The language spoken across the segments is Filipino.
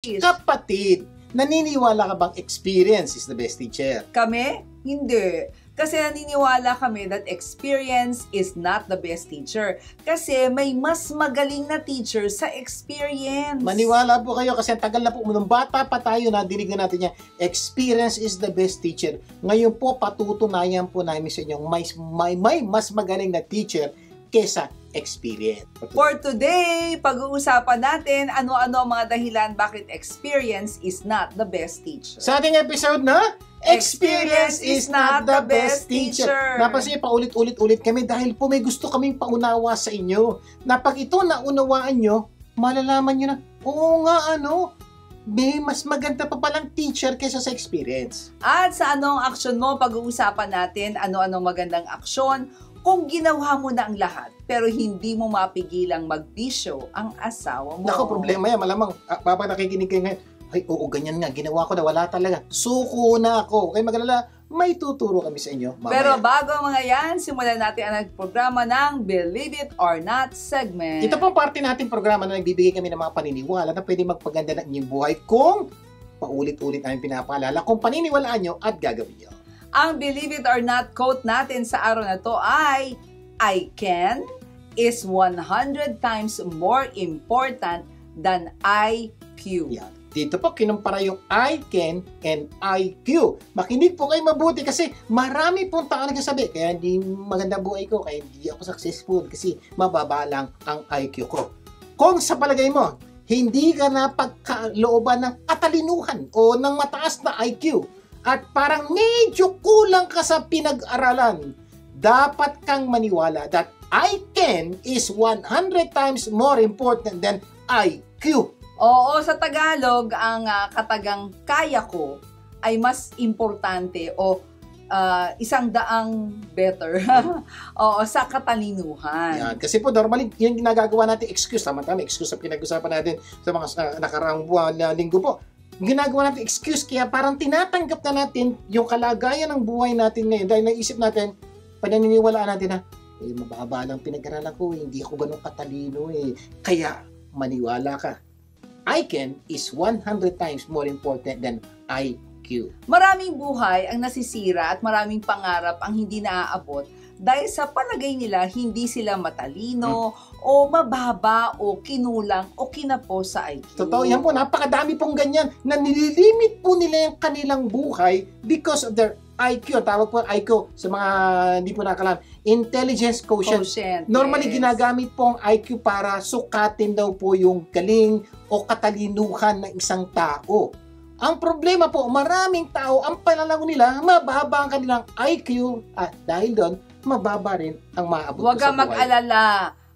Kapatid, naniniwala ka bang experience is the best teacher? Kami? Hindi. Kasi naniniwala kami that experience is not the best teacher. Kasi may mas magaling na teacher sa experience. Maniwala po kayo kasi ang tagal na po, nung bata pa tayo, nadinig na natin niya, experience is the best teacher. Ngayon po, patutunayan po namin sa inyo, may mas magaling na teacher kesa experience. For today, pag-uusapan natin ano-ano ang mga dahilan bakit experience is not the best teacher. Sa ating episode na Experience is not the best teacher. Napansin niyo, paulit-ulit kami dahil po may gusto kaming paunawa sa inyo. Na pag ito naunawaan nyo, malalaman nyo na, oo nga may mas maganda pa palang teacher kaysa sa experience. At sa anong aksyon mo, pag-uusapan natin ano-anong magandang aksyon kung ginawa mo na ang lahat, pero hindi mo mapigilang magbisyo ang asawa mo. Naku, problema yan. Malamang, papa nakikinig kayo ngayon, ay, oo, ganyan nga. Ginawa ko na, wala talaga. Suko na ako. Kaya magalala, may tuturo kami sa inyo. Mamaya. Pero bago mga yan, simulan natin ang programa ng Believe It or Not segment. Ito pong parte natin programa na nagbibigay kami ng mga paniniwala na pwede magpaganda ng inyong buhay kung paulit-ulit namin pinapaalala kung paniniwalaan nyo at gagawin nyo. Ang Believe It or Not quote natin sa araw na to ay, I can is 100 times more important than IQ. Yan. Dito po, kinumpara yung I can and IQ. Makinig po kayo mabuti kasi marami pong tao nagsasabi, kaya hindi maganda buhay ko, kaya hindi ako successful kasi mababa lang ang IQ ko. Kung sa palagay mo, hindi ka na pagkalooban ng katalinuhan o ng mataas na IQ, at parang medyo kulang ka sa pinag-aralan, dapat kang maniwala that I can is 100 times more important than IQ. Oo, sa Tagalog, ang katagang kaya ko ay mas importante o 100 better oo, sa katalinuhan. Yan. Kasi po, normally, yung ginagawa natin excuse, tama-tama, excuse sa pinag-usapan natin sa mga nakaraang buwan na linggo po. Ginagawa natin excuse, kaya parang tinatanggap na natin yung kalagayan ng buhay natin ngayon dahil naisip natin, pananiniwalaan natin na, mababa lang pinag-aralan ko, hindi ako ganun katalino Kaya, maniwala ka. I can is 100 times more important than IQ. Maraming buhay ang nasisira at maraming pangarap ang hindi naaabot dahil sa palagay nila hindi sila matalino o mababa o kinulang o kinapo sa IQ. Totoo yan po, napakadami pong ganyan na nililimit po nila yung kanilang buhay because of their IQ. Tawag po IQ sa mga hindi po nakalam. Intelligence quotient. Normally, ginagamit po ang IQ para sukatin daw po yung galing o katalinuhan ng isang tao. Ang problema po, maraming tao, ang pananaw nila, mababa ang kanilang IQ at dahil doon, mababa rin ang maaabot Huwag sa kang buhay. mag-alala.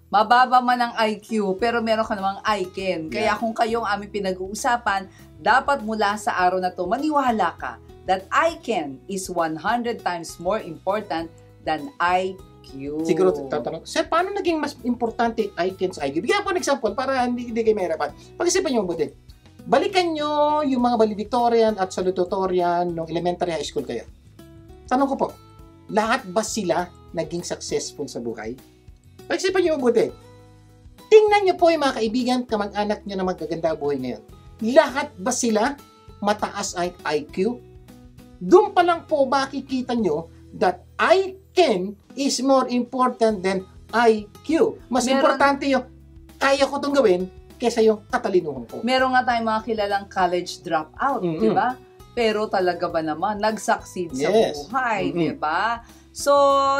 Mababa man ang IQ, pero meron ka namang I can. Kaya kung kayong aming pinag-uusapan, dapat mula sa araw na to, maniwala ka that I can is 100 times more important than IQ. Siguro tatanong, sir, paano naging mas importante I can sa IQ? Bigyan po ng example para hindi kayo mahirapan. Pag-isipan nyo mabuti. Balikan nyo yung mga valedictorian at salutatorian nung elementary high school kayo. Tanong ko po, lahat ba sila naging successful sa buhay? Pag-isipan nyo mabuti. Tingnan nyo po yung mga kaibigan, kamag-anak nyo na magaganda buhay ngayon. Lahat ba sila mataas ang IQ? Doon pa lang po makikita nyo that I can is more important than IQ. Mas importante yung kaya ko itong gawin kaysa yung katalinuhan ko. Meron nga tayong mga kilalang college dropout, di ba? Pero talaga ba naman, nag-succeed sa buhay, di ba? So,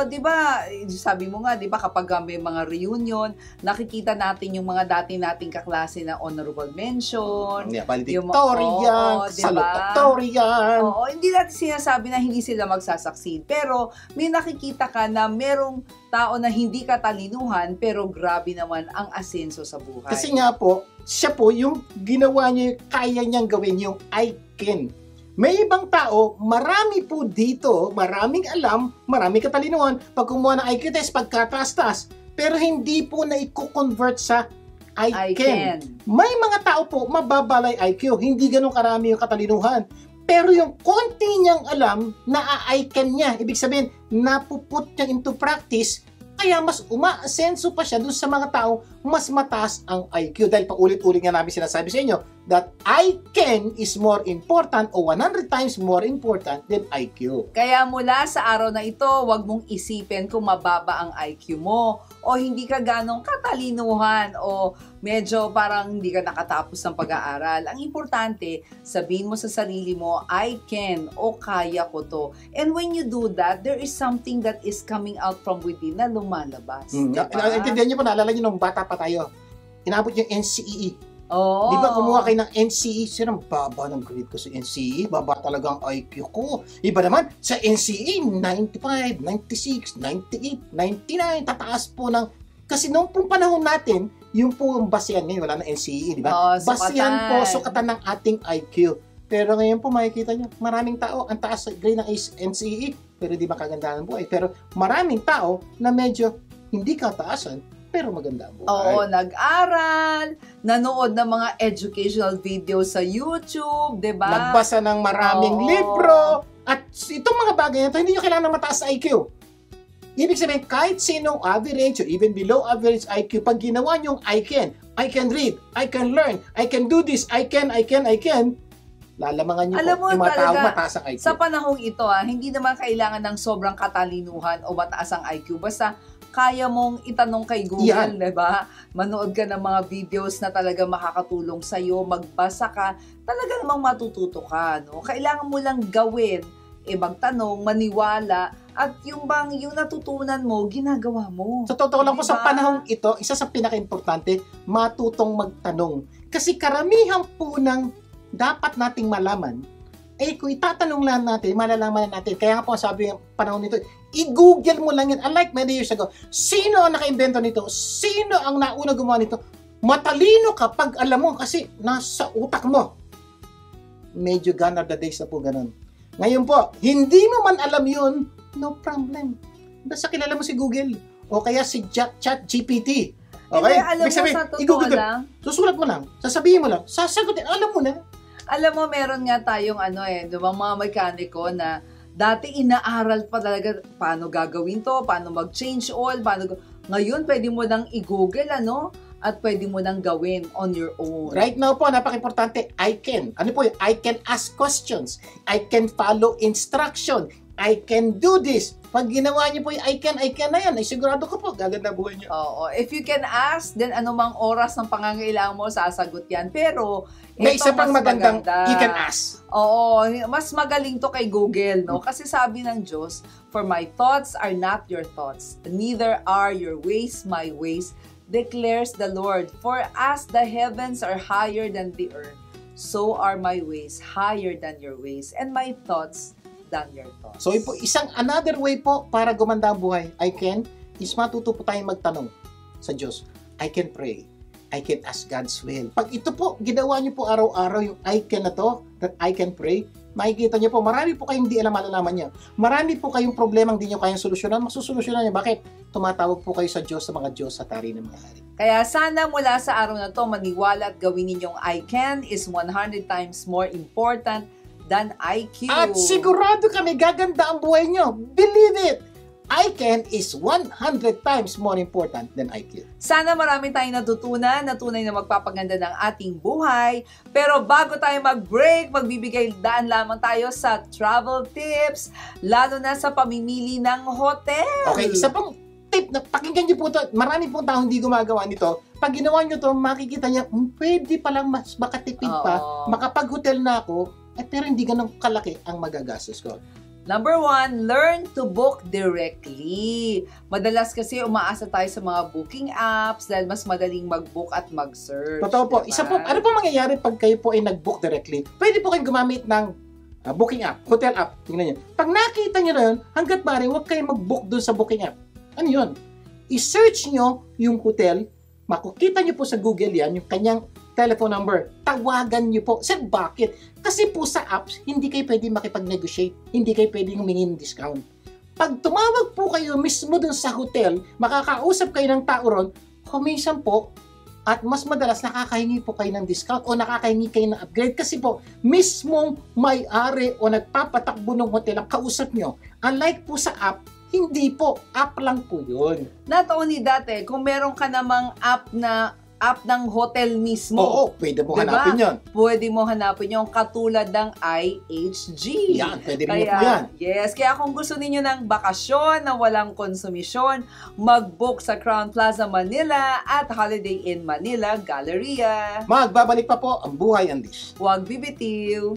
di ba, sabi mo nga, di ba, kapag may mga reunion, nakikita natin yung mga dati nating kaklase na honorable mention. Valedictorian, salutatorian. Oo, hindi natin sinasabi na hindi sila magsasucceed. Pero, may nakikita ka na merong tao na hindi katalinuhan, pero grabe naman ang asenso sa buhay. Kasi nga po, siya po, yung ginawa niya, kaya niyang gawin yung I can. May ibang tao, marami po dito, maraming alam, maraming katalinuhan, pag kumuha ng IQ test, pagkataas-taas, pero hindi po na i-convert sa I can. May mga tao po, mababalay IQ, hindi ganun karami yung katalinuhan. Pero yung konti niyang alam, na-I can niya. Ibig sabihin, napuput niya into practice, kaya mas umaasenso pa siya doon sa mga tao mas mataas ang IQ. Dahil paulit-ulit nga namin sinasabi sa inyo that I can is more important o 100 times more important than IQ. Kaya mula sa araw na ito, huwag mong isipin kung mababa ang IQ mo o hindi ka ganong katalinuhan o medyo parang hindi ka nakatapos ng pag-aaral. Ang importante, sabihin mo sa sarili mo, I can o kaya ko to. And when you do that, there is something that is coming out from within na lumalabas. Diba? Intindihan niyo po, naalala niyo nung bata pa tayo, inabot yung NCEE. Oo. Di ba kumuha kayo ng NCE? Sir, ang baba ng grade ko sa NCE. Baba talaga ang IQ ko. Iba naman, sa NCE, 95, 96, 98, 99. Tataas po ng... Kasi noong pong panahon natin, yung po ang basehan ngayon, wala na NCE, di ba? Basehan po, sukatan ng ating IQ. Pero ngayon po makikita nyo, maraming tao, ang taas sa grade ng NCE, pero di ba kagandahan ng buhay? Pero maraming tao na medyo hindi kataasan, pero maganda ang buhay. Oo, nag-aral, nanood ng mga educational videos sa YouTube, di ba? Nagbasa ng maraming libro, at itong mga bagay na ito, hindi nyo kailangan mataas sa IQ. Ibig sabihin, kahit sinong average or even below average IQ, pag ginawa nyo I can read, I can learn, I can do this, I can, lalamangan nyo po yung mga tao mataas ang IQ. Sa panahong ito, hindi naman kailangan ng sobrang katalinuhan o mataas ang IQ. Basta kaya mong itanong kay Google, diba? Manood ka ng mga videos na talaga makakatulong sa'yo, magbasa ka, talaga namang matututo ka, no? Kailangan mo lang gawin, magtanong, maniwala, at yung natutunan mo, ginagawa mo. Sa totoo lang po, sa panahong ito, isa sa pinaka-importante, matutong magtanong. Kasi karamihan po ng dapat nating malaman, kung itatanong lang natin, malalaman natin. Kaya nga po, sabi yung panahon nito, i-google mo lang yan. Unlike many years ago, sino ang naka-invento nito? Sino ang nauna gumawa nito? Matalino ka pag alam mo kasi nasa utak mo. Medyo gone are the days na po ganun. Ngayon po, hindi mo man alam yun, no problem. Basta kilala mo si Google o kaya si ChatGPT. Okay? Alam mo, sa totoo lang, susulat mo lang, sasabihin mo lang, sasagutin, alam mo na. Alam mo, meron nga tayong diba, mga mekaniko na dati inaaral pa talaga paano gagawin to, paano mag-change oil, ngayon pwede mo nang i-google, at pwede mo nang gawin on your own. Right now po, napaka-importante, I can. Ano po yun? I can ask questions. I can follow instruction. I can do this. Pag ginawa niyo po yung I can na yan, ay sigurado ko po, gaganda buhay niyo. Oo. If you can ask, then anumang oras ng pangangailangan mo, sasagot yan. Pero, may isa pang magandang, you can ask. Oo. Mas magaling to kay Google, no? Kasi sabi ng Diyos, for my thoughts are not your thoughts, neither are your ways my ways, declares the Lord. For as the heavens are higher than the earth, so are my ways higher than your ways, and my thoughts than your thoughts. So, isang another way po para gumanda ang buhay, I can, is matuto po tayong magtanong sa Diyos. I can pray. I can ask God's will. Pag ito po, ginawa niyo po araw-araw yung I can na to, that I can pray, makikita niyo po, marami po kayong di alam malalaman niyo. Marami po kayong problemang di niyo kayang solusyonan, masusolusyonan niyo. Bakit? Tumatawag po kayo sa Diyos, sa mga Diyos, sa tari ng mga hari. Kaya sana mula sa araw na to, maniwala at gawin ninyong I can is 100 times more important than IQ. At sigurado kami, gaganda ang buhay niyo. Believe it! I can is 100 times more important than IQ. Sana marami tayong natutunan na tunay na magpapaganda ng ating buhay. Pero bago tayo mag-break, magbibigay daan lamang tayo sa travel tips, lalo na sa pamimili ng hotel. Okay, isa pang tip na pakinggan niyo po ito. Marami pong tao hindi gumagawa nito. Pag ginawa niyo ito, makikita niya, pwede palang mas makatipid pa, makapag-hotel na ako, pero hindi ganun kalaki ang magagastos ko. Number 1, learn to book directly. Madalas kasi umaasa tayo sa mga booking apps dahil mas madaling mag-book at mag-search. Totoo po. Diba? Isa po, ano po mangyayari pag kayo po ay nag-book directly? Pwede po kayong gumamit ng booking app, hotel app. Tingnan niyo. Pag nakita niyo na yun, hanggat maaari, huwag kayong mag-book doon sa booking app. Ano yun? I-search niyo yung hotel, makikita niyo po sa Google yan, yung kanyang telephone number. Tawagan niyo po. Sir, bakit? Kasi po sa apps, hindi kayo pwede makipag-negotiate. Hindi kayo pwede humingi ng discount. Pag tumawag po kayo mismo dun sa hotel, makakausap kayo ng tao ron, kuminsan po, at mas madalas nakakahingi po kayo ng discount o nakakahingi kayo ng upgrade kasi po, mismong may-ari o nagpapatakbo ng hotel ang kausap nyo. Unlike po sa app, Hindi po, app lang po yun. Not only that kung meron ka namang app ng hotel mismo. Oo, pwede mo hanapin yun. Pwede mo hanapin yung katulad ng IHG. Yan, pwede rin po yan. Yes, kaya kung gusto niyo ng bakasyon na walang konsumisyon, mag-book sa Crown Plaza Manila at Holiday Inn Manila Galleria. Magbabalik pa po ang Buhay Unleashed. Huwag bibitiw.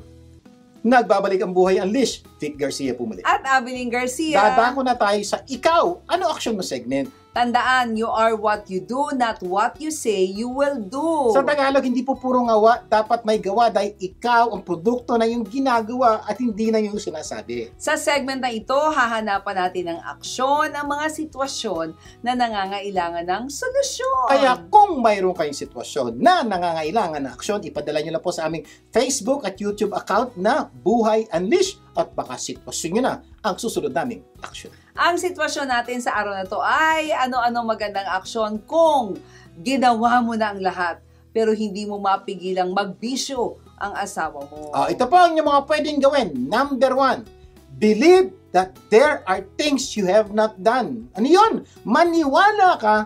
Nagbabalik ang Buhay Unleashed. Vic Garcia po muli. At Abiling Garcia. Dadako na tayo sa Ikaw, Ano Action Mo segment. Tandaan, you are what you do, not what you say you will do. Sa Tagalog, hindi po puro ngawa, dapat may gawa dahil ikaw ang produkto na yung ginagawa at hindi na yung sinasabi. Sa segment na ito, hahanapan natin ng aksyon ang mga sitwasyon na nangangailangan ng solusyon. Kaya kung mayroon kayong sitwasyon na nangangailangan ng aksyon, ipadala nyo lang po sa aming Facebook at YouTube account na Buhay Unleashed at baka sitwasyon nyo na ang susunod naming aksyon. Ang sitwasyon natin sa araw na to ay ano-ano magandang aksyon kung ginawa mo na ang lahat pero hindi mo mapigilang magbisyo ang asawa mo. Ito po ang mga pwedeng gawin. Number 1, believe that there are things you have not done. Ano yun? Maniwala ka,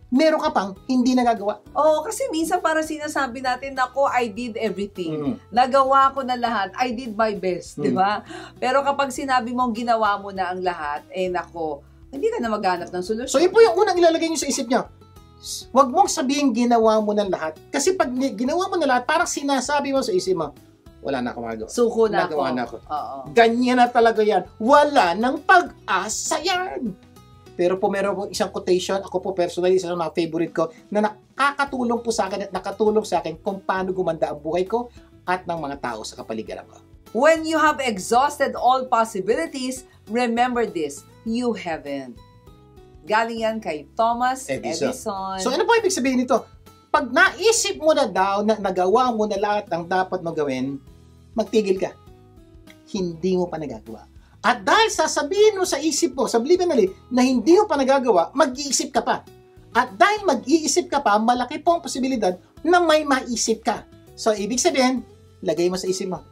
meron ka pang hindi nagagawa. Oo, kasi minsan para sinasabi natin, nako, I did everything. Nagawa ko na lahat. I did my best, di ba? Pero kapag sinabi mong ginawa mo na ang lahat, nako, hindi ka na maghanap ng solusyon. So, yun po yung unang ilalagay nyo sa isip nyo. Huwag mong sabihin ginawa mo na lahat. Kasi pag ginawa mo na lahat, parang sinasabi mo sa isip mo, wala na akong magagawa. Suko na Nagawa ako. na ako. Oo. Ganyan na talaga yan. Wala nang pag-asa yan. Pero po meron po isang quotation, ako po personally, isa ng mga favorite ko, na nakakatulong po sa akin at nakatulong sa akin kung paano gumanda ang buhay ko at ng mga tao sa kapaligiran ko. When you have exhausted all possibilities, remember this, you haven't. Galing yan kay Thomas Edison. So ano po ibig sabihin nito? Pag naisip mo na daw na nagawa mo na lahat ng dapat mo gawin, magtigil ka. Hindi mo pa nagagawa. At dahil sasabihin mo sa isip mo, subliminally, na hindi mo pa nagagawa, mag-iisip ka pa. At dahil mag-iisip ka pa, malaki po ang posibilidad na may maisip ka. So, ibig sabihin, lagay mo sa isip mo,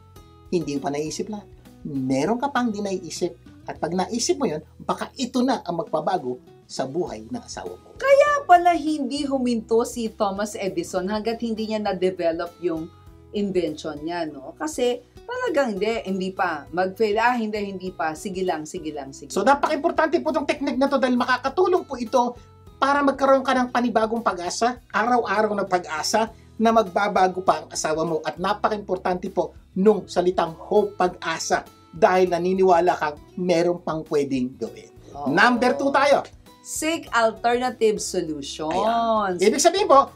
hindi mo pa naisip lahat. Meron ka pang di naiisip. At pag naisip mo yun, baka ito na ang magpabago sa buhay ng asawa mo. Kaya pala hindi huminto si Thomas Edison hanggat hindi niya na-develop yung invention niya, no? Kasi talagang hindi pa. Mag-fail, hindi pa. Sige lang. So, napaka-importante po itong technique na to dahil makakatulong po ito para magkaroon ka ng panibagong pag-asa, araw-araw na pag-asa na magbabago pa ang asawa mo. At napaka-importante po nung salitang hope, pag-asa, dahil naniniwala kang meron pang pwedeng gawin. Number 2 tayo. Seek alternative solutions. Ayan. Ibig sabihin po,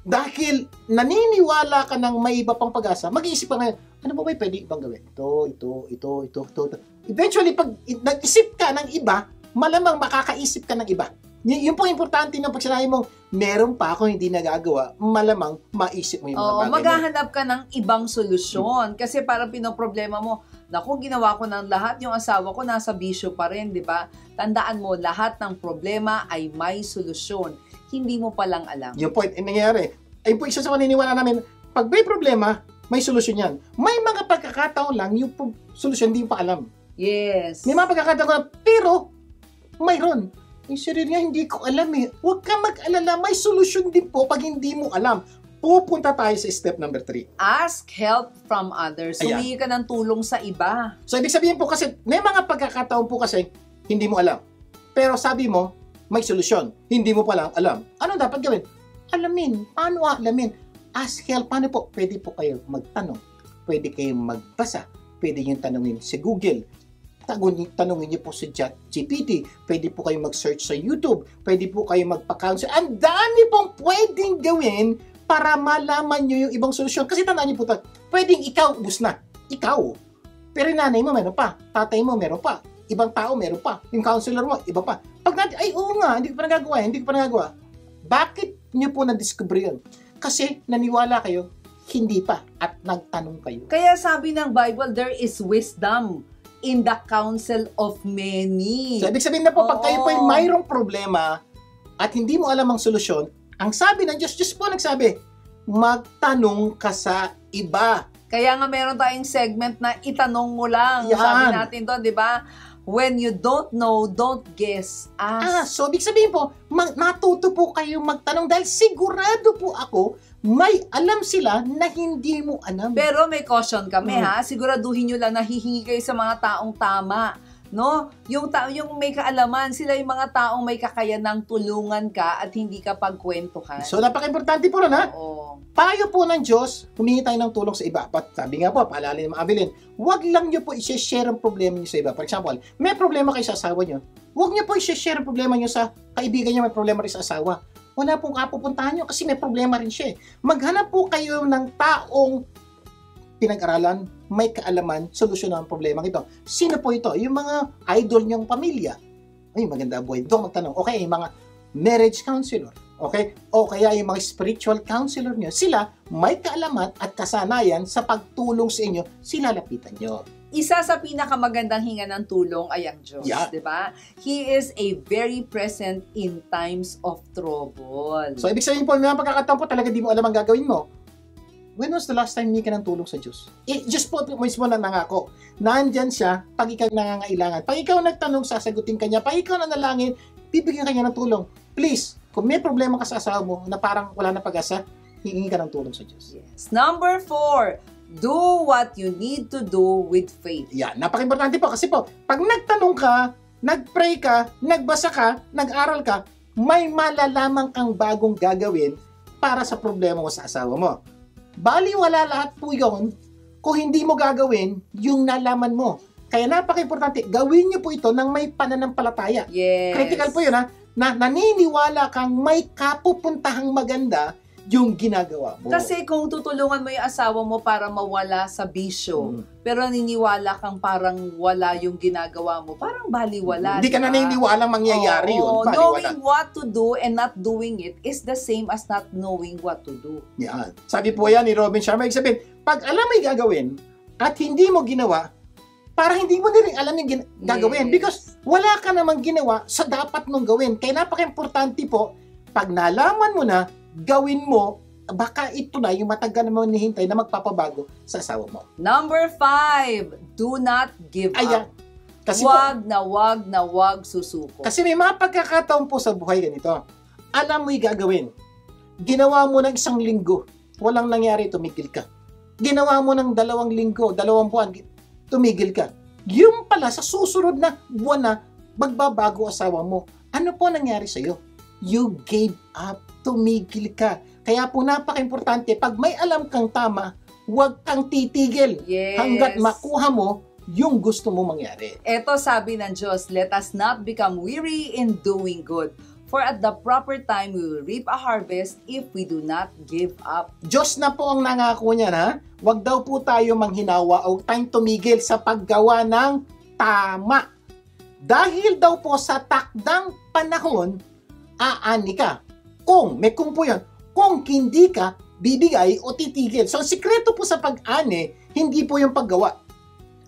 dahil naniniwala ka ng may iba pang pag-asa, mag-iisip ka ngayon, ano ba may pwede ibang gawin? Ito. Eventually, pag nag-isip ka ng iba, malamang makakaisip ka ng iba. Yun po importante na pag sinabi mong meron pa ako hindi nagagawa, malamang maisip mo yung mga bagay. Maghahanap ka ng ibang solusyon. Kasi parang pinoproblema mo, naku, ginawa ko ng lahat, yung asawa ko nasa bisyo pa rin, di ba? Tandaan mo, lahat ng problema ay may solusyon. Hindi mo palang alam. Yung point, nangyayari. Ayun po isa sa maniniwala namin, pag may problema, may solusyon yan. May mga pagkakataon lang, yung solusyon hindi mo pa alam. Yes. May mga pagkakataon lang, pero mayroon. Yung sarili nga, hindi ko alam eh. Huwag ka mag-alala, may solusyon din po pag hindi mo alam. Pupunta tayo sa step number 3. Ask help from others. Humingi ka ng tulong sa iba. So, ibig sabihin po kasi, may mga pagkakataon po kasi, hindi mo alam. Pero sabi mo, may solusyon. Hindi mo palang alam. Ano dapat gawin? Alamin. Paano alamin? Ask help. Paano po? Pwede po kayo magtanong. Pwede kayong magbasa. Pwede yung tanongin si Google. Tanongin niyo po sa ChatGPT. Pwede po kayong mag-search sa YouTube. Pwede po kayong magpa-counsel. Ang dami pong pwedeng gawin para malaman niyo yung ibang solusyon. Kasi tandaan niyo po, pwedeng ikaw, ubus na. Ikaw. Pero nanay mo, meron pa. Tatay mo, meron pa. Ibang tao, meron pa. Yung counselor mo, iba pa. Pag natin, ay, oo nga, hindi ko pa nagagawa. Bakit niyo po na-discover yun? Kasi naniwala kayo, hindi pa. At nagtanong kayo. Kaya sabi ng Bible, there is wisdom in the counsel of many. So, ibig sabihin na po, pag kayo po ay mayroong problema at hindi mo alam ang solusyon, ang sabi ng Diyos po nagsabi, magtanong ka sa iba. Kaya nga meron tayong segment na itanong mo lang. Yan. Sabi natin doon, di ba? When you don't know, don't guess. Ask. So ibig sabihin po, matuto po kayo magtanong dahil sigurado po ako, may alam sila na hindi mo alam. Pero may caution kami ha, siguraduhin nyo lang na hihingi kayo sa mga taong tama. No? Yung may kaalaman, sila yung mga taong may kakayanang tulungan ka at hindi ka pagkwentuhan. So napaka-importante po nun ha. Oo. Payo po ng Diyos, humingi tayo ng tulong sa iba. But sabi nga po, paalala ni Ma'am Evelyn, huwag lang nyo po i-share ang problema nyo sa iba. For example, may problema kayo sa asawa nyo. Huwag nyo po i-share ang problema nyo sa kaibigan nyo may problema rin sa asawa. Wala pong kapupuntahan nyo kasi may problema rin siya. Maghanap po kayo ng taong pinag-aralan, may kaalaman, solusyon ng problema ito. Sino po ito? Yung mga idol nyong pamilya. Ay, maganda buhay. Doon magtanong. Okay, yung mga marriage counselor. Okay? O kaya yung mga spiritual counselor nyo. Sila may kaalaman at kasanayan sa pagtulong sa inyo. Sila lapitan nyo. Isa sa pinakamagandang hinga ng tulong ay ang Diyos, di ba? He is a very present in times of trouble. So, ibig sabihin po, may mga pagkakataon po talaga di mo alam ang gagawin mo. When was the last time hindi ka ng tulong sa Diyos? Diyos po mismo na nangako. Nandyan siya pag ikaw nangangailangan. Pag ikaw nagtanong, sasagutin ka niya. Pag ikaw nanalangin, bibigyan ka niya ng tulong. Please, kung may problema ka sa asawa mo na parang wala na pag-asa, hihingi ka ng tulong sa Diyos. Yes. Number 4, do what you need to do with faith. Yan, napaka-importante po kasi po, pag nagtanong ka, nag-pray ka, nagbasa ka, nag-aral ka, may malalaman kang bagong gagawin para sa problema mo sa asawa mo. Bali wala lahat po yun kung hindi mo gagawin yung nalaman mo. Kaya napaka-importante, gawin niyo po ito ng may pananampalataya. Yes. Critical po yun ha, na naniniwala kang may kapupuntahang maganda yung ginagawa mo. Kasi kung tutulungan mo yung asawa mo para mawala sa bisyo, pero naniniwala kang parang wala yung ginagawa mo, parang baliwala. Hindi ka naniniwalang mangyayari yun. Baliwala. Knowing what to do and not doing it is the same as not knowing what to do. Yan. Sabi po yan ni Robin Sharma, sabihin, pag alam mo yung gagawin at hindi mo ginawa, parang hindi mo din alam yung gagawin. Because wala ka namang ginawa sa dapat mong gawin. Kaya napaka-importante po, pag nalaman mo na, gawin mo, baka ito na yung matagal mo nihintay na magpapabago sa asawa mo. Number 5, do not give up. Kasi wag susuko. Kasi may mga pagkakataon po sa buhay ganito. Alam mo yung gagawin. Ginawa mo ng 1 linggo, walang nangyari, tumigil ka. Ginawa mo ng 2 linggo, 2 buwan, tumigil ka. Yung pala, sa susunod na buwan na, magbabago asawa mo. Ano po nangyari sa'yo? You gave up. Tumigil ka. Kaya po napaka-importante, pag may alam kang tama, huwag kang titigil hanggat makuha mo yung gusto mo mangyari. Ito sabi ng Diyos, let us not become weary in doing good. For at the proper time, we will reap a harvest if we do not give up. Diyos na po ang nangako niya na, huwag daw po tayo manghinawa o tayong tumigil sa paggawa ng tama. Dahil daw po sa takdang panahon, aani ka. Kung po yan, kung hindi ka bibigay o titigil. So, ang sikreto po sa pag-ani, hindi po yung paggawa.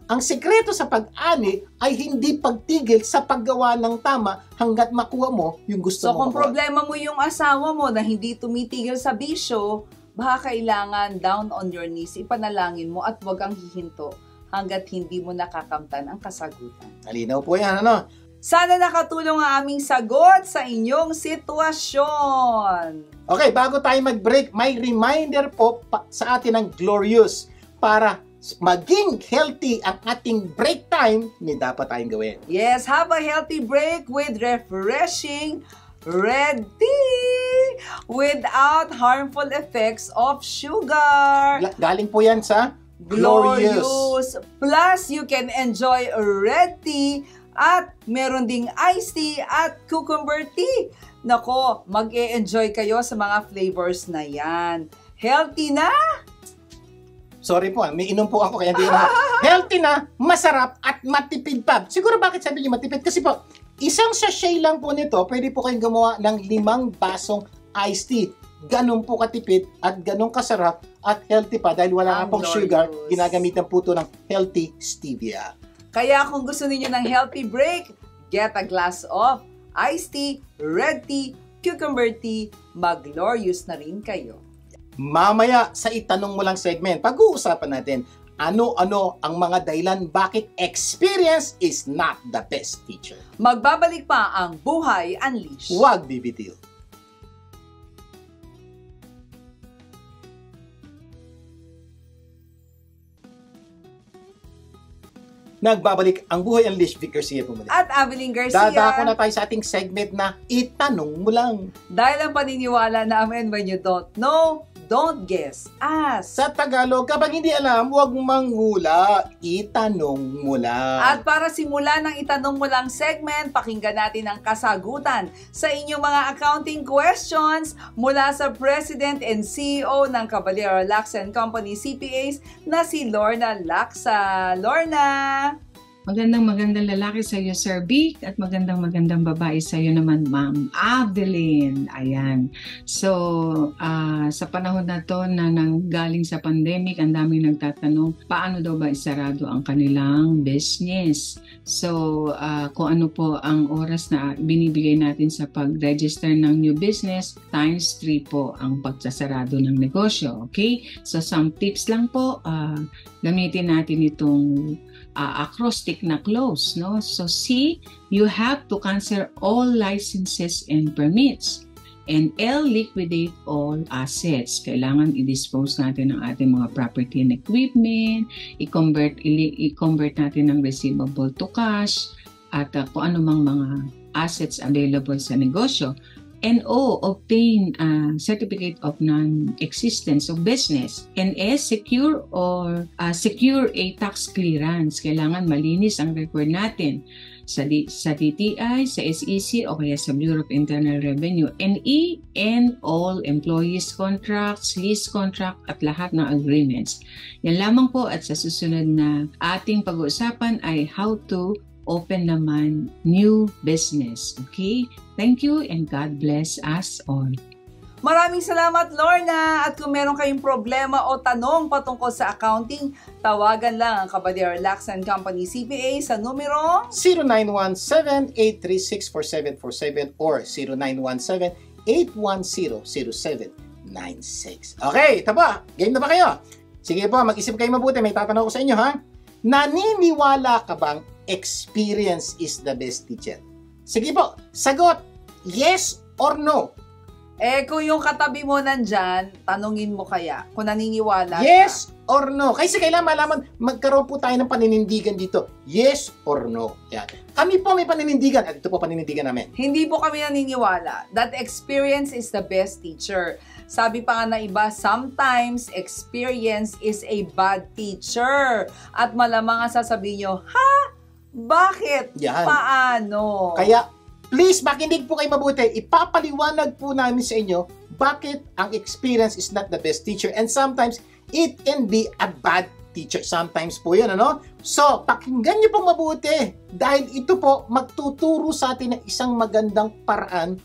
Ang sikreto sa pag-ani ay hindi pagtigil sa paggawa ng tama hanggat makuha mo yung gusto mo. So, kung problema mo yung asawa mo na hindi tumitigil sa bisyo, baka kailangan down on your knees, ipanalangin mo at huwag kang hihinto hanggat hindi mo nakakamtan ang kasagutan. Malinaw po yan, ano? Sana nakatulong ang aming sagot sa inyong sitwasyon. Okay, bago tayo mag-break, may reminder po sa atin ng Glorious para maging healthy ang ating break time, may dapat tayong gawin. Yes, have a healthy break with refreshing red tea without harmful effects of sugar. Galing po yan sa Glorious. Plus, you can enjoy red tea at meron ding iced tea at cucumber tea. Nako, mag-e-enjoy kayo sa mga flavors na yan. Healthy na? Sorry po, may inom po ako kaya hindi na. Healthy na, masarap at matipid pa. Siguro bakit sabi niyo matipid? Kasi po, isang sachet lang po nito, pwede po kayong gumawa ng 5 basong iced tea. Ganun po katipid at ganun kasarap at healthy pa dahil wala nga pong sugar, ginagamitan po ito ng healthy stevia. Kaya kung gusto niyo ng healthy break, get a glass of iced tea, red tea, cucumber tea, mag-Glorious na rin kayo. Mamaya sa itanong mo lang segment, pag-uusapan natin ano-ano ang mga dahilan bakit experience is not the best teacher. Magbabalik pa ang Buhay Unleashed. Huwag bibitiw. Nagbabalik ang Buhay Unleashed, Vic Garcia pumalik. At Avelyn Garcia. Dadako na tayo sa ating segment na itanong mo lang. Dahil ang paniniwala namin, when you don't know, don't guess, ask. Sa Tagalog, kapag hindi alam, huwag manghula, itanong mo lang. At para simulan ng itanong mo lang segment, pakinggan natin ang kasagutan sa inyong mga accounting questions mula sa President and CEO ng Caballero Lacsa & Company CPAs na si Lorna Lacsa. Lorna! Magandang lalaki sa iyo, Sir Vic, at magandang babae sa iyo naman, Ma'am Avelyn. Ayan. So, sa panahon na to na nanggaling sa pandemic, ang daming nagtatanong, paano daw ba isarado ang kanilang business? So, kung ano po ang oras na binibigay natin sa pag-register ng new business, times 3 po ang pagsasarado ng negosyo. Okay? So, some tips lang po. Gamitin natin itong acrostic na close, no? So C, you have to cancel all licenses and permits. And L, liquidate all assets. Kailangan i-dispose natin ng ating mga property and equipment, i-convert natin ng receivable to cash, at kung ano mang mga assets available sa negosyo. And O, obtain a certificate of non-existence of business. And S, secure a tax clearance. Kailangan malinis ang record natin sa DTI, sa SEC, o kaya sa Bureau of Internal Revenue. And E, end all employees contracts, lease contract, at lahat ng agreements. Yan lamang po, at sa susunod na ating pag-uusapan ay how to open naman new business. Okay? Thank you and God bless us all. Maraming salamat, Lorna! At kung meron kayong problema o tanong patungkol sa accounting, tawagan lang ang Caballero Lacsa & Company CPA sa numero 0917-836-4747 or 0917-810-0796. Okay, taba. Game na ba kayo? Sige po, mag-isip kayo mabuti. May tatanong ko sa inyo, ha? Naniniwala ka bang experience is the best teacher? Sige po, sagot, yes or no? Kung yung katabi mo nandyan, tanungin mo kaya kung naniniwala yes or no? Kasi kailangan malaman, magkaroon po tayo ng paninindigan dito. Yes or no? Yan. Kami po may paninindigan, at ito po paninindigan namin. Hindi po kami naniniwala that experience is the best teacher. Sabi pa nga na iba, sometimes experience is a bad teacher. At malamang ang sasabihin nyo, ha? Bakit? Yan. Paano? Kaya, please, makinig po kayo mabuti. Ipapaliwanag po namin sa inyo bakit ang experience is not the best teacher. And sometimes, it can be a bad teacher. Sometimes po yun, ano? So, pakinggan niyo pong mabuti. Dahil ito po, magtuturo sa atin ng isang magandang paraan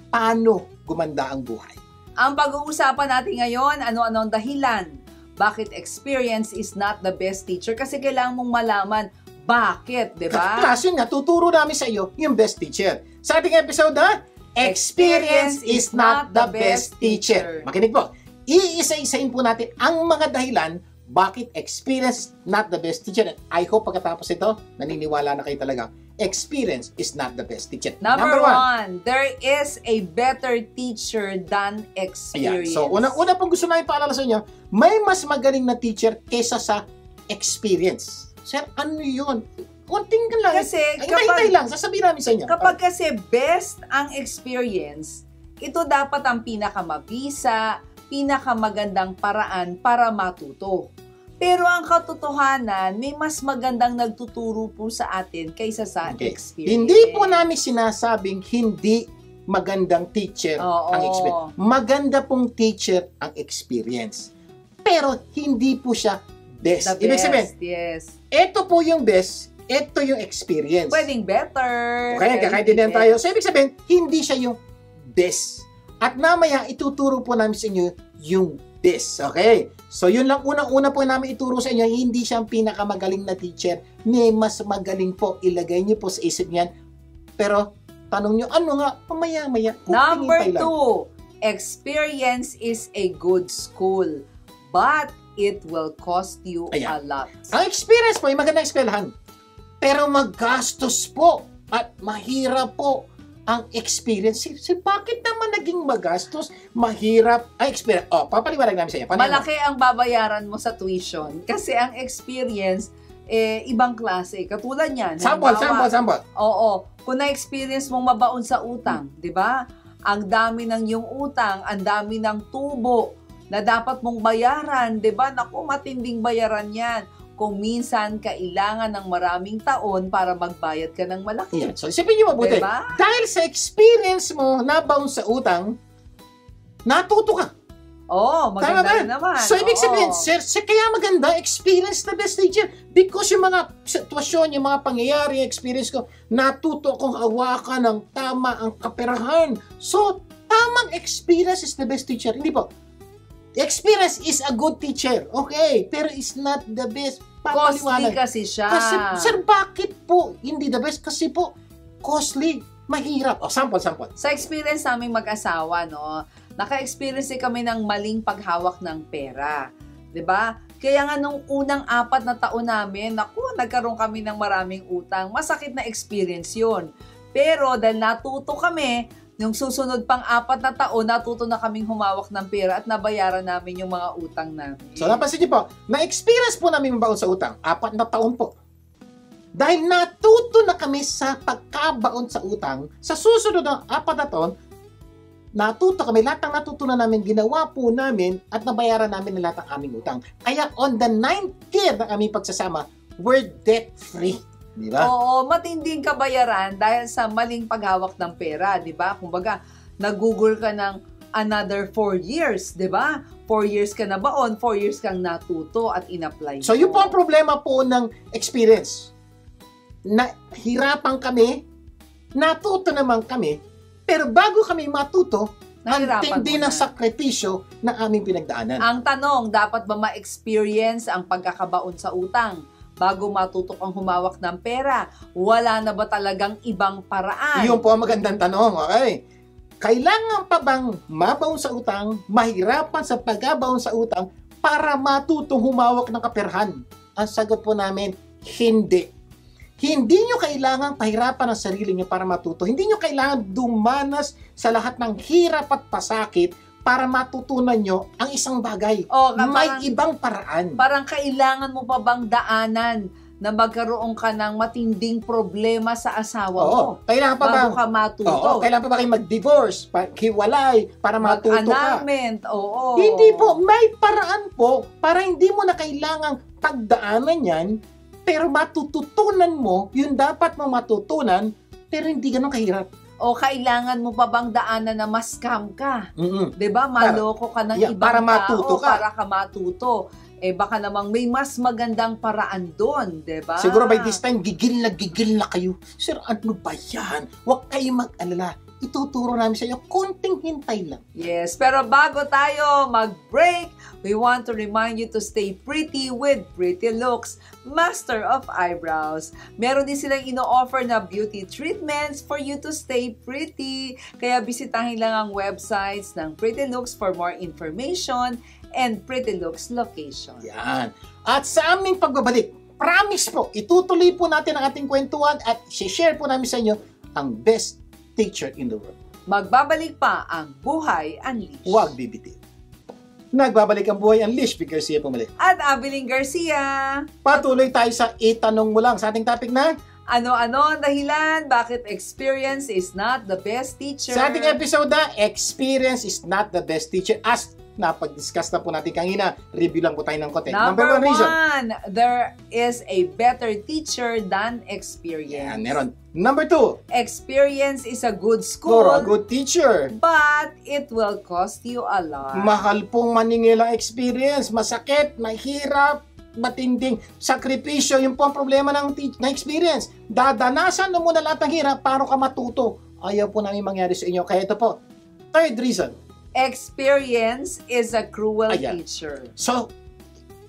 paano gumanda ang buhay. Ang pag-uusapan natin ngayon, ano-ano ang dahilan? Bakit experience is not the best teacher? Kasi kailangan mong malaman bakit, di ba? Kasi nga, tuturo namin sa iyo yung best teacher. Sa ating episode na, Experience is not the best teacher. Makinig po. Iisa-isain po natin ang mga dahilan bakit experience not the best teacher. I hope pagkatapos ito, naniniwala na kayo talaga. Experience is not the best teacher. Number one, there is a better teacher than experience. Ayan. So, una pong gusto namin paalala sa inyo, may mas magaling na teacher kesa sa experience. Sir, ano yun? Kunting ka lang. Kasi hintay lang, sasabihin namin sa inyo. Kapag kasi best ang experience, ito dapat ang pinakamabisa, pinakamagandang paraan para matuto. Pero ang katotohanan, may mas magandang nagtuturo po sa atin kaysa sa experience. Hindi po namin sinasabing hindi magandang teacher ang experience. Maganda pong teacher ang experience. Pero hindi po siya best. Ibig sabihin, yes. Ito po yung best, ito yung experience. Pwedeng better. Okay, kakaintindihan tayo. So, ibig sabihin, hindi siya yung best. At mamaya, ituturo po namin sa inyo yung best. Okay? So, yun lang unang-una po namin ituro sa inyo. Hindi siya ang pinakamagaling na teacher. May mas magaling po. Ilagay niyo po sa isip niyan. Pero, tanong niyo, ano nga? Pamaya-maya. Number 2, experience is a good school. But it will cost you a Ayan. lot. Ang experience po ay magandang eskwelahan. Pero magastos po at mahirap po ang experience. Bakit naman naging magastos, mahirap ang experience? Papaliwanag namin sa inyo. Malaki ang babayaran mo sa tuition kasi ang experience, ibang klase. Katulad yan. Sample. Oo. Kung na-experience mong mabaon sa utang, di ba? Ang dami ng yung utang, ang dami ng tubo na dapat mong bayaran, di ba? Naku, matinding bayaran yan. Kung minsan, kailangan ng maraming taon para magbayad ka ng malaki. Yeah. So, isipin nyo mabuti. Diba? Dahil sa experience mo nabaon sa utang, natuto ka. Oo, maganda naman. So, ibig sabihin, sir, kaya maganda, experience the best teacher. Because yung mga sitwasyon, yung mga pangyayari, experience ko, natuto kong hawakan ng tama ang kaperahan. So, tamang experience is the best teacher. Hindi po. Experience is a good teacher. Okay, pero it's not the best. Costly kasi siya. Kasi, sir, bakit po hindi the best? Kasi po, costly, mahirap. Sample. Sa experience naming mag-asawa, no, naka-experience kami ng maling paghawak ng pera. 'Di ba? Kaya nga nung unang 4 na taon namin, naku, nagkaroon kami ng maraming utang. Masakit na experience 'yun. Pero dahil natuto kami, yung susunod pang 4 na taon, natuto na kaming humawak ng pera at nabayaran namin yung mga utang namin. So, napansin niyo po, na-experience po namin mabaon sa utang. 4 na taon po. Dahil natuto na kami sa pagkabaon sa utang, sa susunod ng 4 na taon, natuto kami, lahat ng natutunan namin, ginawa po namin at nabayaran namin na lahat ng aming utang. Kaya on the 9th year ng aming pagsasama, we're debt-free. Di ba? Oo, matinding kabayaran dahil sa maling paghawak ng pera, di ba? Kumbaga, nag-google ka ng another 4 years, di ba? 4 years ka na baon, 4 years kang natuto at in-apply. So, yun po ang problema po ng experience. Nahirapan kami, natuto naman kami, pero bago kami matuto, ang tindi ng sakripisyo na aming pinagdaanan. Ang tanong, dapat ba ma-experience ang pagkakabaon sa utang bago matuto kang humawak ng pera? Wala na ba talagang ibang paraan? Yun po ang magandang tanong, okay? Kailangan pa bang mabaon sa utang, mahirapan sa pagkabaon sa utang para matutong humawak ng kaperahan? Ang sagot po namin, hindi. Hindi nyo kailangan pahirapan ang sarili nyo para matuto. Hindi nyo kailangan dumanas sa lahat ng hirap at pasakit para matutunan nyo ang isang bagay. May ibang paraan. Parang kailangan mo pa bang daanan na magkaroon ka ng matinding problema sa asawa mo? Kailangan pa bago ka matuto. Kailangan pa ba kayo mag-divorce, hiwalay, para matuto ka? Mag-annulment, oo. Hindi po. May paraan po para hindi mo na kailangang pagdaanan yan, pero matututunan mo yung dapat mo matutunan, pero hindi ganun kahirap. O kailangan mo pa bang daanan na ma-scam ka? 'Di ba? Maloko ka ng ibang para matuto tao para ka matuto. Baka namang may mas magandang paraan doon, 'di ba? Siguro by this time gigil na kayo. Sir, ano ba yan? Huwag kayong mag-alala. Ituturo namin sa inyo, konting hintay lang. Yes, pero bago tayo mag-break, we want to remind you to stay pretty with Pretty Looks, Master of Eyebrows. Meron din silang ino-offer na beauty treatments for you to stay pretty. Kaya bisitahin lang ang websites ng Pretty Looks for more information and Pretty Looks location. Yan. At sa aming pagbabalik, promise po, itutuloy po natin ang ating kwentuhan at share po namin sa inyo ang best teacher in the world. Magbabalik pa ang Buhay Unleashed. Huwag bibitin. Nagbabalik ang Buhay Unleashed, Vic Garcia pumalik. At Abiling Garcia. Patuloy tayo sa itanong mo lang sa ating topic na ano-ano ang dahilan bakit experience is not the best teacher. Sa ating episode na experience is not the best teacher. As napag-discuss na po natin kanina, review lang po tayo ng konti. Number 1 reason. There is a better teacher than experience. Yan, meron. Number 2. Experience is a good school. For a good teacher. But it will cost you a lot. Mahal pong maningil ang experience. Masakit, mahirap, matinding sakripisyo. Yung po ang problema ng experience. Dadanasan mo muna lahat ng hirap para ka matuto. Ayaw po namin mangyari sa inyo. Kaya ito po. Third reason. Experience is a cruel teacher. So,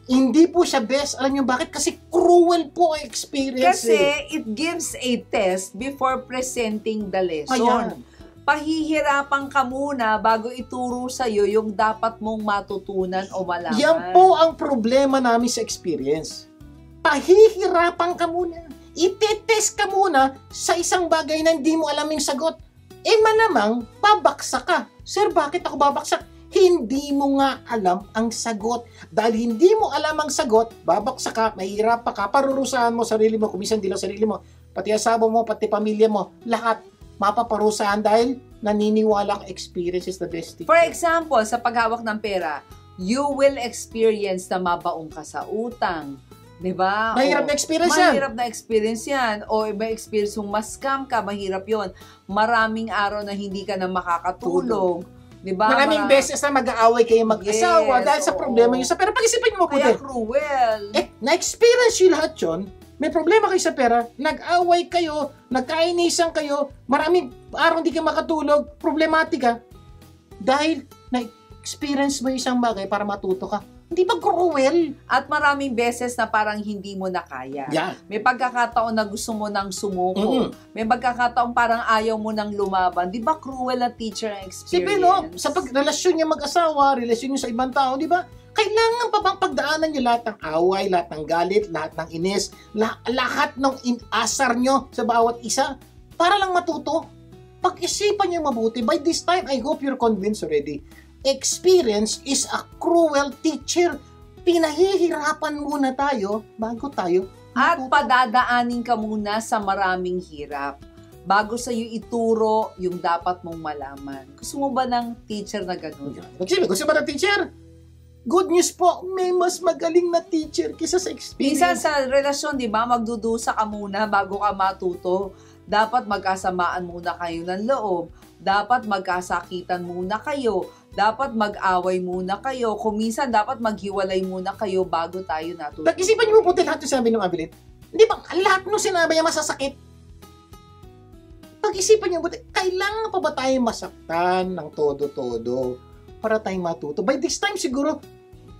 hindi po siya best. Alam niyo bakit? Kasi cruel po ang experience. Kasi it gives a test before presenting the lesson. pahihirapan ka muna bago ituro sa'yo yung dapat mong matutunan o malaman. Yan po ang problema namin sa experience. Pahihirapan ka muna. Itetest ka muna sa isang bagay na hindi mo alam yung sagot. Malamang, babaksak ka. Sir, bakit ako babaksak? Hindi mo nga alam ang sagot. Dahil hindi mo alam ang sagot, babaksak ka, mahirap ka, parurusahan mo sarili mo, kumisan din lang sarili mo, pati asawa mo, pati pamilya mo, lahat mapaparusahan dahil naniniwala ka experience is the best teacher. For example, sa paghawak ng pera, you will experience na mabaong ka sa utang. Diba? Mahirap na experience yan. Mahirap na experience yan. O iba experience yung ma-scam ka, mahirap yon. Maraming araw na hindi ka na makakatulog. Diba? Maraming beses na mag-aaway kayo mag-asawa dahil sa problema nyo sa pera. Pag-isipan nyo mo po kaya cruel. Na-experience yun lahat yun. May problema kayo sa pera, nag-away kayo, nagkainisan kayo, maraming araw hindi kayo makatulog, problematika. Dahil na-experience mo isang bagay para matuto ka. Hindi ba cruel? At maraming beses na parang hindi mo na kaya. Yeah. May pagkakataon na gusto mo nang sumuko. May pagkakataon parang ayaw mo nang lumaban. Di ba cruel na teacher ang experience? Siyempre, no? Sa relasyon niya mag-asawa, relasyon niyo sa ibang tao, di ba? Kailangan pa bang pagdaanan niyo lahat ng away, lahat ng galit, lahat ng inis, lahat ng asar niyo sa bawat isa para lang matuto? Pag-isipan niyo mabuti. By this time, I hope you're convinced already. Experience is a cruel teacher. Pinahihirapan muna tayo bago tayo at padadaanin ka muna sa maraming hirap bago sa iyo ituro yung dapat mong malaman. Gusto mo ba ng teacher na ganun? Gusto ba ng teacher? Good news po, may mas magaling na teacher kaysa sa experience. Minsan sa relasyon, di ba, magdudusa ka muna bago ka matuto. Dapat magkasamaan muna kayo ng loob. Dapat magkasakitan muna kayo. Dapat mag-away muna kayo. Kung minsan, dapat maghiwalay muna kayo bago tayo natuto. Pag-isipan niyo po lahat yung sinabi ng Abilin. Hindi ba, lahat ng sinabi niya masasakit? Pag-isipan niyo po, kailangan pa ba tayo masaktan ng todo-todo para tayong matuto? By this time siguro,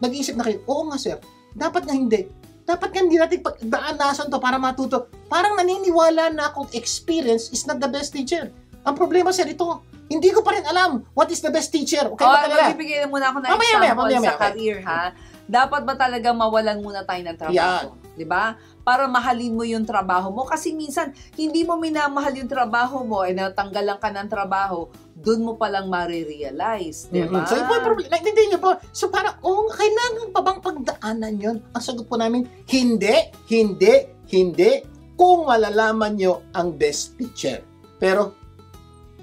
nag-iisip na kayo, oo nga sir, dapat nga hindi. Dapat nga hindi natin pagdaanasan to para matuto. Parang naniniwala na akong experience is not the best teacher. Ang problema sir, ito, hindi ko pa rin alam what is the best teacher. Okay, magbibigay muna ako ng example sa career, ha? Dapat ba talaga mawalan muna tayo ng trabaho? Di ba? Para mahalin mo yung trabaho mo. Kasi minsan, hindi mo minamahal yung trabaho mo, natanggalan ka ng trabaho, dun mo palang marirealize. Di ba? So, naintindihan niyo po. So, parang, kailangan pa bang pagdaanan yun? Ang sagot po namin, hindi, kung malalaman nyo ang best teacher. Pero,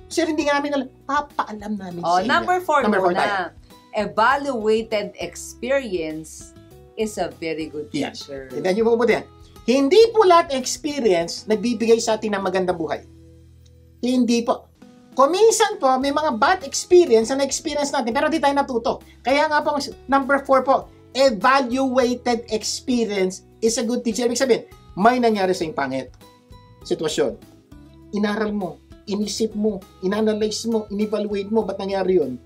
sir, hindi nga namin alam. Papaalam namin sa inyo. Number 4 muna. Evaluated experience is a very good teacher. Tignan niyo po po yan. Hindi po lahat experience nagbibigay sa atin ng magandang buhay. Hindi po. Kuminsan po, may mga bad experience na na-experience natin pero di tayo natuto. Kaya nga po, number 4 po, evaluated experience is a good teacher. Ibig sabihin, may nangyari sa iyong pangit sitwasyon. Inaral mo, inisip mo, inanalyze mo, in-evaluate mo, ba't nangyari yun?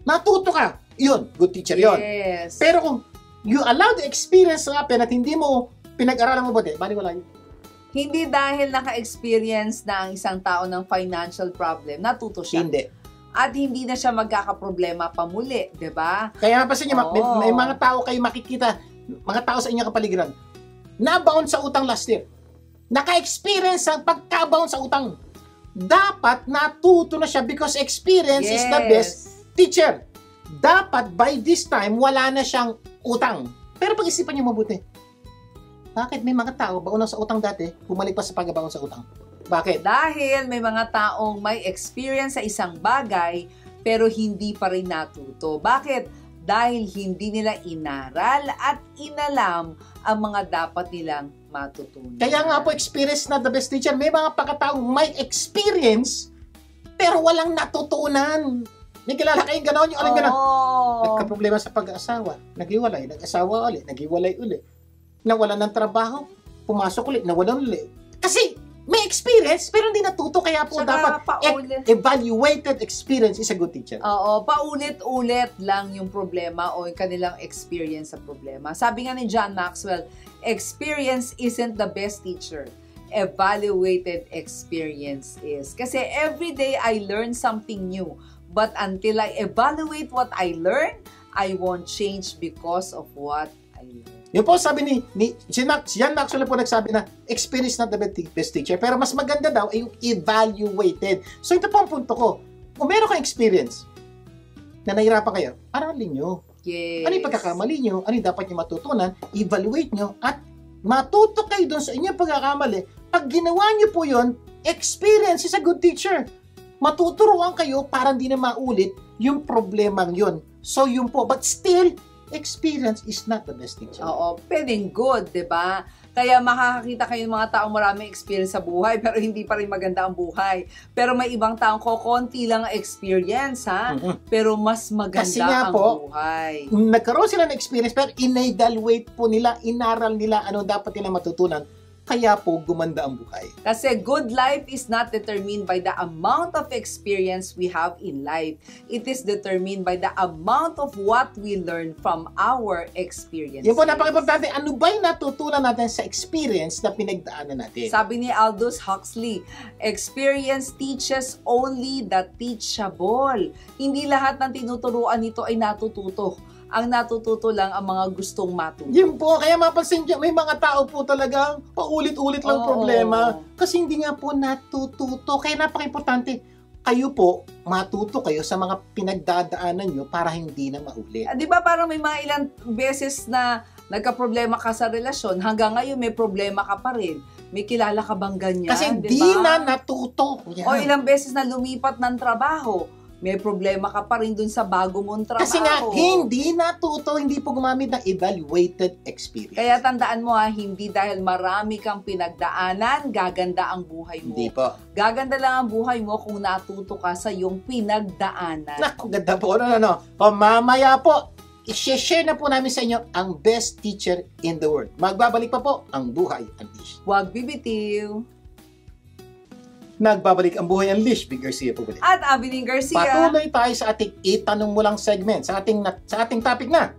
Natuto ka. Yun, good teacher yun. Yes. Pero kung you allow the experience to happen at hindi mo pinag-aralan mo ba din, bali wala yun. Hindi dahil naka-experience na ang isang tao ng financial problem, natuto siya. Hindi. At hindi na siya magkakaproblema pa muli, di ba? Kaya nga pa sa inyo, may mga tao kayo makikita, mga tao sa inyong kapaligiran, nabaon sa utang last year. Naka-experience ang pagkabaon sa utang. Dapat natuto na siya because experience is the best teacher. Dapat by this time, wala na siyang utang. Pero pag-isipan niyo mabuti. Bakit may mga tao baon sa utang dati, bumalik pa sa pagbabaon sa utang? Bakit? Dahil may mga taong may experience sa isang bagay, pero hindi pa rin natuto. Bakit? Dahil hindi nila inaral at inalam ang mga dapat nilang matutunan. Kaya nga po, experience na the best teacher. May mga pagkataong may experience, pero walang natutunan. May kilala kayong gano'n yung alam gano'n. Nagka-problema sa pag-aasawa, naghiwalay, nag-asawa ulit, naghiwalay ulit. Nawalan ng trabaho, pumasok ulit, nawalan ulit. Kasi may experience, pero hindi natuto. Kaya po dapat evaluated experience is a good teacher. Oo, paulit-ulit lang yung problema o yung kanilang experience sa problema. Sabi nga ni John Maxwell, experience isn't the best teacher. evaluated experience is. Kasi every day I learn something new. But until I evaluate what I learn, I won't change because of what I learn. Yung po sabi yan actually po nagsabi na experience not the best teacher, pero mas maganda daw ay yung evaluated. So ito po ang punto ko. Kung meron kang experience na nahirapan kayo, aralin nyo. Yes. Ano yung pagkakamali nyo? Ano yung dapat nyo matutunan? Evaluate nyo at matuto kayo dun sa inyong pagkakamali. Pag ginawa nyo po yun, experience is a good teacher. Matuturuan kayo para hindi na maulit yung problemang yun. So yun po. But still, experience is not the best teacher. Oo, pwedeng good, di ba? Kaya makakakita kayo ng mga taong maraming experience sa buhay pero hindi pa rin maganda ang buhay. Pero may ibang taong konti lang ang experience, ha? Pero mas maganda ang buhay. Nagkaroon sila ng experience pero in-evaluate po nila, inaral nila ano dapat nila matutunan. Kaya po gumanda ang buhay. Kasi good life is not determined by the amount of experience we have in life. It is determined by the amount of what we learn from our experiences. Yan po, napaka-importante. Ano ba yung natutunan natin sa experience na pinagdaanan natin? Sabi ni Aldous Huxley, experience teaches only the teachable. Hindi lahat ng tinuturuan nito ay natututo. Ang natututo lang ang mga gustong matuto. Yun po, kaya mapansin nyo, may mga tao po talagang paulit-ulit lang problema. Kasi hindi nga po natututo. Kaya napaka-importante, kayo po, matuto kayo sa mga pinagdadaanan nyo para hindi na maulit. Di ba parang may mga ilang beses na nagka-problema ka sa relasyon, hanggang ngayon may problema ka pa rin. May kilala ka bang ganyan? Kasi hindi na natuto. Yan. O ilang beses na lumipat ng trabaho, may problema ka pa rin dun sa bago mong trabaho. Kasi nga, hindi natuto, hindi po gumamit ng evaluated experience. Kaya tandaan mo hindi dahil marami kang pinagdaanan, gaganda ang buhay mo. Hindi po. Gaganda lang ang buhay mo kung natuto ka sa iyong pinagdaanan. Naku, ganda po. Mamaya po, i-share na po namin sa inyo ang best teacher in the world. Magbabalik pa po ang Buhay Unleashed. Huwag bibitiw. Nagbabalik ang Buhay Unleashed. Big Garcia po ulit. At Abiling Garcia. Patuloy tayo sa ating itanong mo lang segment, sa ating topic na.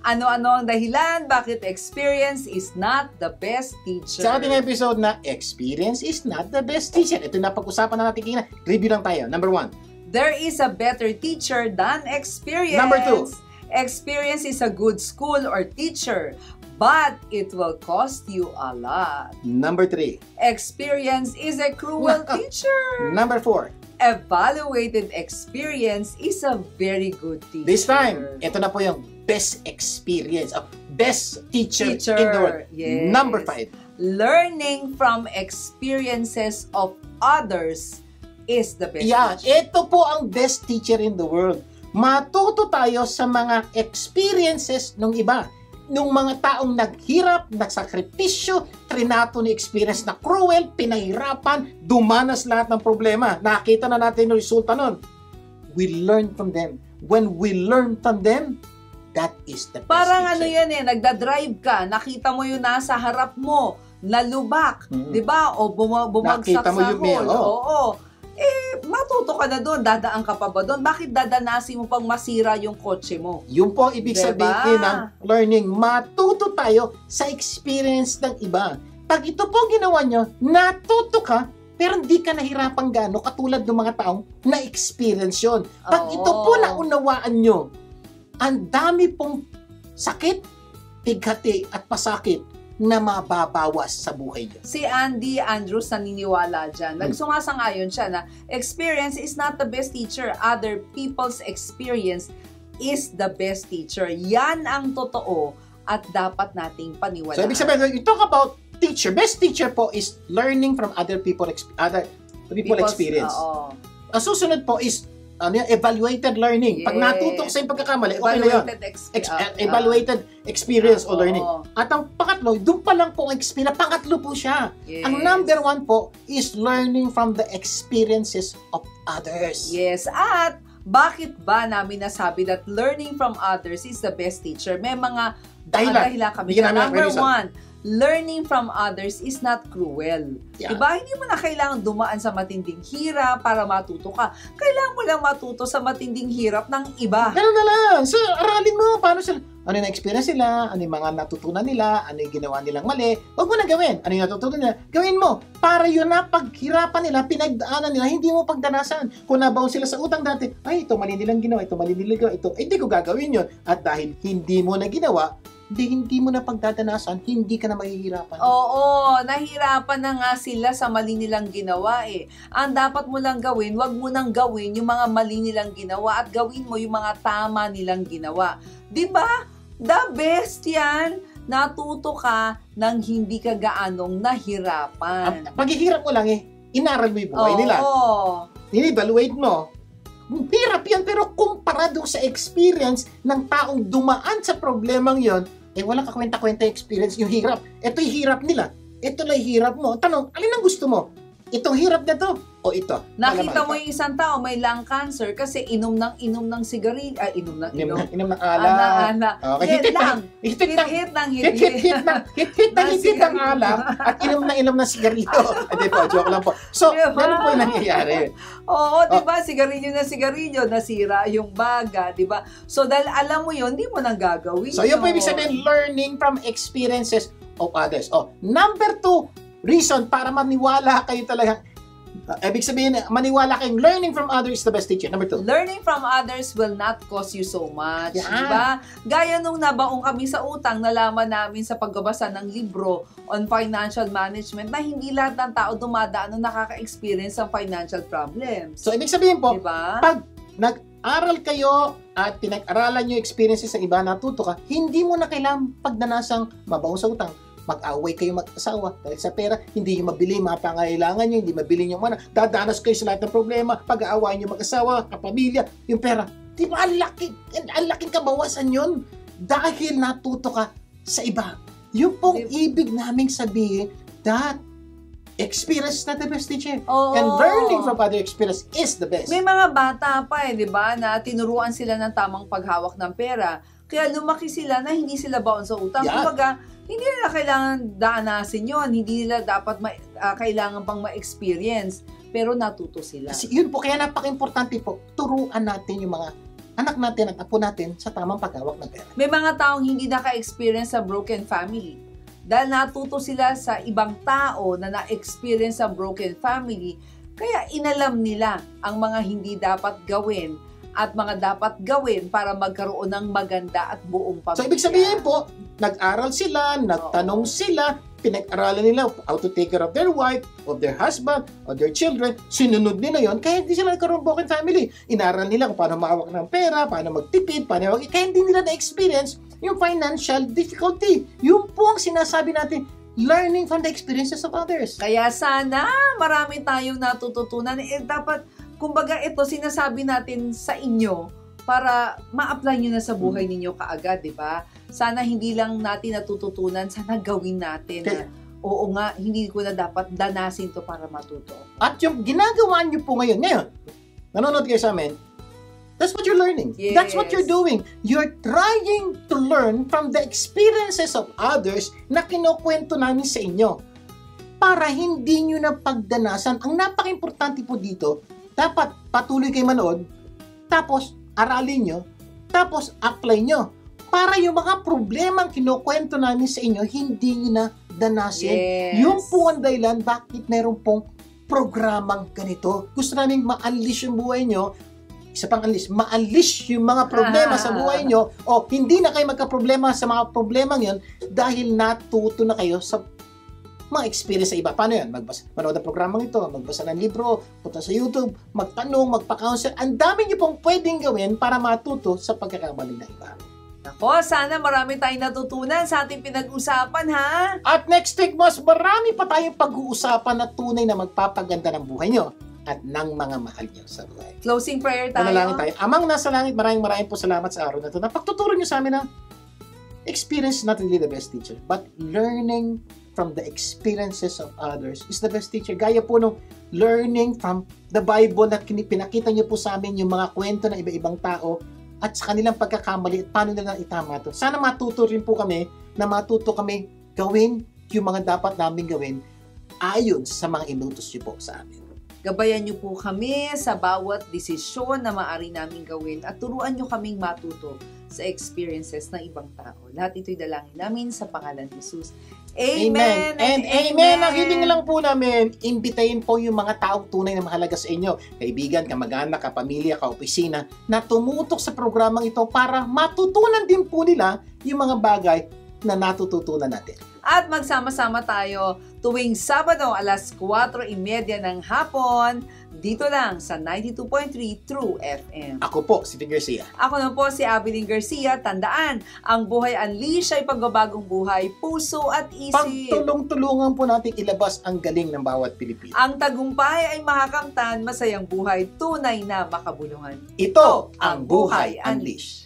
Ano-ano ang dahilan bakit experience is not the best teacher? Sa ating episode na experience is not the best teacher. Ito na pag-usapan na natin kina. Review lang tayo. Number 1. There is a better teacher than experience. Number 2. Experience is a good school or teacher, but it will cost you a lot. Number 3. Experience is a cruel teacher. Number 4. Evaluated experience is a very good teacher. This time, ito na po yung best experience, best teacher in the world. Yes. Number 5. Learning from experiences of others is the best teacher. Ito po ang best teacher in the world. Matuto tayo sa mga experiences ng iba. Nung mga taong naghirap, nagsakripisyo, trinato ni experience na cruel, pinahirapan, dumanas lahat ng problema. Nakita na natin yung resulta nun. We learn from them. When we learn from them, that is the best Parang teacher. nagda-drive ka, nakita mo yung nasa harap mo, nalubak, di ba? O bumagsak Nakita mo sa yung hole. oo. Oo. Matuto ka na doon, dadaan ka pa ba doon? Bakit dadanasin mo pang masira yung kotse mo? Yung po ang ibig sabihin ng learning, matuto tayo sa experience ng iba. Pag ito po ginawa nyo, natuto ka, pero hindi ka nahirapang gano katulad ng mga taong na-experience yun. Pag ito po naunawaan nyo, ang dami pong sakit, pighati at pasakit na mababawas sa buhay niyo. Si Andy Andrews naniniwala dyan. Nagsumasang-ayon siya na experience is not the best teacher. Other people's experience is the best teacher. Yan ang totoo at dapat nating paniwalaan. So, ibig sabihin, you talk about teacher. Best teacher po is learning from other people experience. Ang susunod po is evaluated learning. Pag natuto sa yung pagkakamali, okay na yun. Evaluated experience or learning. At ang pangatlo, doon pa lang po ang experience. Pangatlo po siya. Yes. Ang number 1 po is learning from the experiences of others. Yes. At bakit ba namin nasabi that learning from others is the best teacher? May mga dahilan kami. Number 1, learning from others is not cruel. Yeah. Diba? Hindi mo na kailangan dumaan sa matinding hirap para matuto ka. Kailangan mo lang matuto sa matinding hirap ng iba. Ganun na lang. So, aralin mo paano sila. Ano yung experience nila, ano yung mga natutunan nila, ano yung ginawa nilang mali, huwag mo na gawin. Ano yung natutunan nila, gawin mo. Para yun na paghirapan nila, pinagdaanan nila, hindi mo pagdanasan. Kung nabaon sila sa utang dati, ay, ito mali nilang ginawa, ito mali nilang ginawa, ito, hindi ko gagawin yun. At dahil hindi mo na ginawa, hindi mo na pagdadanasan, hindi ka na mahihirapan. Oo, nahirapan na nga sila sa mali nilang ginawa eh. Ang dapat mo lang gawin, wag mo nang gawin yung mga mali nilang ginawa at gawin mo yung mga tama nilang ginawa. 'Di ba? The best yan. Natuto ka nang hindi ka gaanong nahirapan. Paghihirap mo lang inaral mo yung buhay nila. In-evaluate mo. Hirap yan, pero kumparado sa experience ng taong dumaan sa problemang yon, wala ka kwenta-kwenta experience yung hirap. Ito yung hirap nila. Ito lang yung hirap mo. Tanong, alin ang gusto mo? Itong hirap na to o ito? Nakita mo yung isang tao may lung cancer kasi inom ng sigarilyo, inom ng alak. Okay, hit ng alak at inom ng sigarilyo. Hindi po, joke lang po. So, ganun po yung nangyayari. Oo, di ba? Sigarilyo, nasira yung baga, di ba? So, dahil alam mo yun, di mo nang gagawin. So, yun po ibig sabihin, learning from experiences of others. Number 2, reason para maniwala kayo talaga. Ibig sabihin, maniwala kayong learning from others is the best teacher. Number 2. Learning from others will not cost you so much. Yeah. Diba? Gaya nung nabaong kami sa utang, nalaman namin sa pagbabasa ng libro on financial management na hindi lahat ng tao dumadaan nung nakaka-experience ng financial problems. So, ibig sabihin po, diba? Pag nag-aral kayo at pinag-aralan nyo experiences ng iba, natuto ka, hindi mo na kailangan pagdanasang mabaong sa utang. Mag-away kayo mag-asawa dahil sa pera, hindi nyo mabili mga pangailangan nyo, hindi mabili nyo mana, dadanas kayo sa lahat ng problema, pag-aaway nyo mag-asawa, kapamilya, yung pera. Di ba, ang laking kabawasan yun dahil natuto ka sa iba. Yung pong ibig naming sabihin that experience na the best teacher. And learning from other experience is the best. May mga bata pa di ba, na tinuruan sila ng tamang paghawak ng pera. Kaya lumaki sila na hindi sila baon sa utang. Kumbaga, hindi nila kailangan danasin yun. Hindi nila dapat kailangan pang ma-experience. Pero natuto sila. Kasi yun po, kaya napaka-importante po, turuan natin yung mga anak natin at apo natin sa tamang paghawak ng pera. May mga taong hindi naka-experience sa broken family. Dahil natuto sila sa ibang tao na na-experience sa broken family, kaya inalam nila ang mga hindi dapat gawin at mga dapat gawin para magkaroon ng maganda at buong pamilya. So, ibig sabihin po, nag-aral sila, nagtanong sila, pinag-aralan nila how to take care of their wife, of their husband, of their children, sinunod nila yon, kaya hindi sila nagkaroon ng broken family. Inaral nila kung paano mahawak ng pera, paano magtipid, kaya hindi nila na-experience yung financial difficulty. Yun po ang sinasabi natin, learning from the experiences of others. Kaya sana marami tayong natututunan. Dapat, kumbaga ito, sinasabi natin sa inyo para ma-apply nyo na sa buhay ninyo kaagad, di ba? Sana hindi lang natin natututunan, sana gawin natin na, oo nga, hindi ko na dapat danasin to para matuto. At yung ginagawa nyo po ngayon, nanonood kayo sa amin, that's what you're learning. Yes. That's what you're doing. You're trying to learn from the experiences of others na kinukwento namin sa inyo para hindi nyo na pagdanasan. Ang napaka-importante po dito, dapat patuloy kayo manood, tapos aralin nyo, tapos apply nyo. Para yung mga problemang kinukwento namin sa inyo, hindi nyo na danasin. Yes. Yung po ang dahilan bakit meron pong programang ganito. Gusto namin ma-unleash yung buhay nyo. Isa pang unleash, ma-unleash yung mga problema sa buhay nyo o hindi na kayo magka-problema sa mga problemang yun dahil natuto na kayo sa mga experience sa iba. Paano yan? Manood ng programang ito, magbasa ng libro, punta sa YouTube, magtanong, magpa-counsel. Ang dami nyo pong pwedeng gawin para matuto sa pagkakamali ng iba. Ako, sana marami tayong natutunan sa ating pinag-usapan, ha? At next week, mas marami pa tayong pag-uusapan na tunay na magpapaganda ng buhay nyo at ng mga mahal nyo sa buhay. Closing prayer tayo. Manalangin tayo. Amang nasa langit, maraming po salamat sa araw na ito na pagtuturo nyo sa amin na experience not really the best teacher, but learning from the experiences of others is the best teacher. Gaya po nung learning from the Bible na pinakita nyo po sa amin yung mga kwento ng iba-ibang tao at sa kanilang pagkakamali at paano nila itama ito. Sana matuto rin po kami na matuto kami gawin yung mga dapat namin gawin ayon sa mga inutos nyo po sa amin. Gabayan niyo po kami sa bawat desisyon na maaari namin gawin at turuan niyo kaming matuto sa experiences ng ibang tao. Lahat ito'y dalangin namin sa pangalan ni Jesus. Amen and amen. Ang hiling lang po namin, imbitahin po yung mga taong tunay na mahalaga sa inyo, kaibigan, kamag-anak, kapamilya, kaopisina, na tumutok sa programang ito para matutunan din po nila yung mga bagay na natututunan natin. At magsama-sama tayo tuwing Sabado alas 4:30 ng hapon dito lang sa 92.3 True FM. Ako po, si Tig Garcia. Ako na po si Abilene Garcia. Tandaan, ang Buhay Unleash ay pagbabagong buhay, puso at isip. Pagtulong-tulungan po natin ilabas ang galing ng bawat Pilipino. Ang tagumpay ay makakamtan, masayang buhay, tunay na makabuluhan. Ito ang Buhay Unleash.